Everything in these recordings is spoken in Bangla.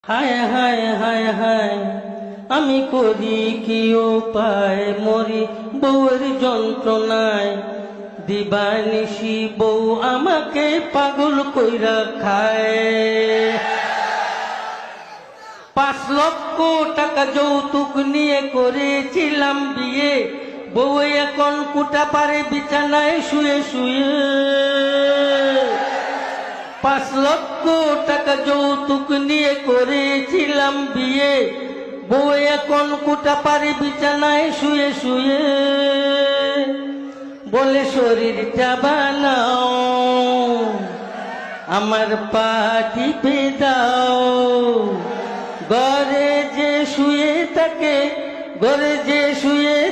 হায় হায় হায় হায় আমি করি কি উপায় মরি বউয়ের যন্ত্রণায় দিবানিশি বউ আমাকে পাগল কইরা খায় 5 লক্ষ টাকা যৌতুক নিয়ে করেছিলাম বিয়ে বউ এখন কুটা পারে বিছানায় শুয়ে শুয়ে 5 লক্ষ টাকা যৌতুক নিয়ে করেছিলাম বিয়ে বউ এখন কুটা পারে বিছানায় শুয়ে শুয়ে বলে শরীরটা বানাও আমার পা টিপে দাও ঘরে যে শুয়ে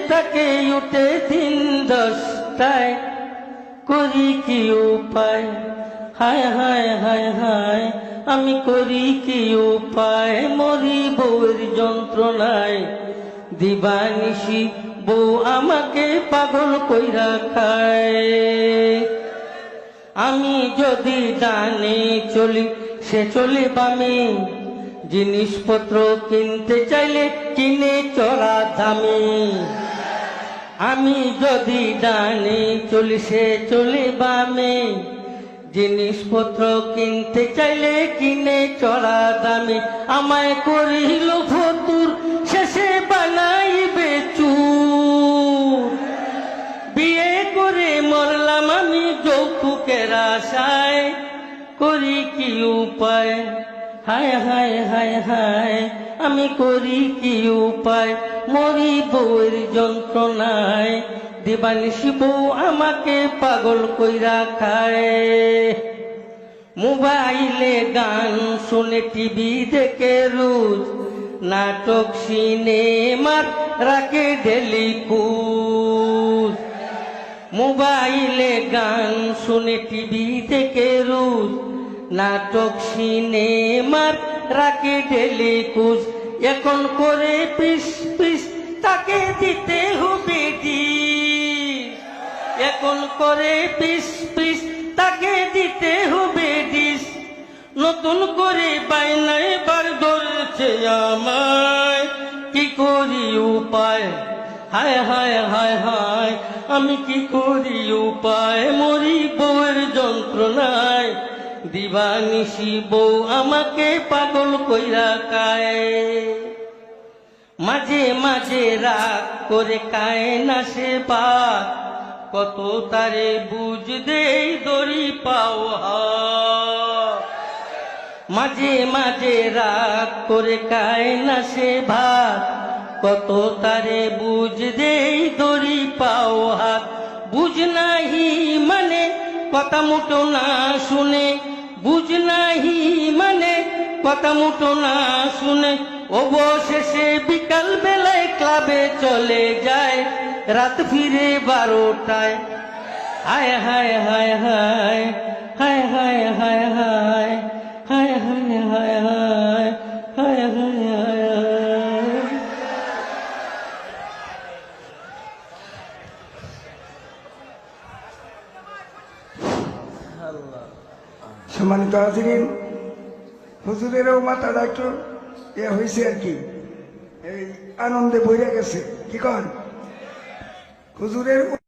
থাকে উঠে 10টায় করি কি উপায় হায় হায় হায় হায় আমি করি কি উপায় মরি বউয়ের যন্ত্রণায় দিবানিশি বউ আমাকে পাগল কইরা খায় আমি যদি ডানে চলি সে চলে বামে জিনিসপত্র কিনতে চাইলে কিনে চড়া দামে আমি যদি ডানে চলি সে চলে বামে জিনিসপত্র কিনতে চাইলে কিনে চড়া দামে আমায় করিল ফতুর শেষে বানাইবে চুর বিয়ে করে মরলাম আমি যৌতুকের আশায় করি কি উপায় হায় হায় হায় হায় আমি করি কি উপায় মরি বউয়ের যন্ত্রণায় দিবানিশি বউ আমাকে পাগল কইরা খায় মোবাইলে গান শুনে টিভি দেখে রোজ নাটক সিনেমার রাখে ডেলি কুজ মোবাইলে গান শুনে টিভি দেখে রোজ নাটক সিনেমার রাখে ডেলি কুজ এখন করে পিস পিস তাকে দিতে হবে ডিশ এখন করে পিস পিস তাকে দিতে হবে ডিশ নতুন করে বাইনায় বার ধরেছে আমায় কি করি উপায় হায় হায় হায় হায় আমি কি করি উপায় মরি বউয়ের যন্ত্রণায় দিবানিশি বউ আমাকে পাগল কইরা খায় মাঝে মাঝে রাগ করে খায় না সে ভাত কত তারে বুঝ দেই দড়ি পাও মাঝে মাঝে রাগ করে খায় না সে ভাত কত তারে বুঝ দেই দড়ি পাও হাত বুঝ নাহি মানে কথা মুটো না শুনে বুঝ নাহি মানে কথা মুটো না শুনে অবশেষে বিকাল বেলায় ক্লাবে চলে যায় রাত ফিরে 12টায় হায় হায় হায় হায় হায় হায় হায় হায় হায় হায় হায় হায় হায় হায় হায় সম্মানিত হাজিরিন হুজুরেরও মাথাটা একটু হয়েছে আর কি এই আনন্দে বইরা গেছে কি কন হুজুরের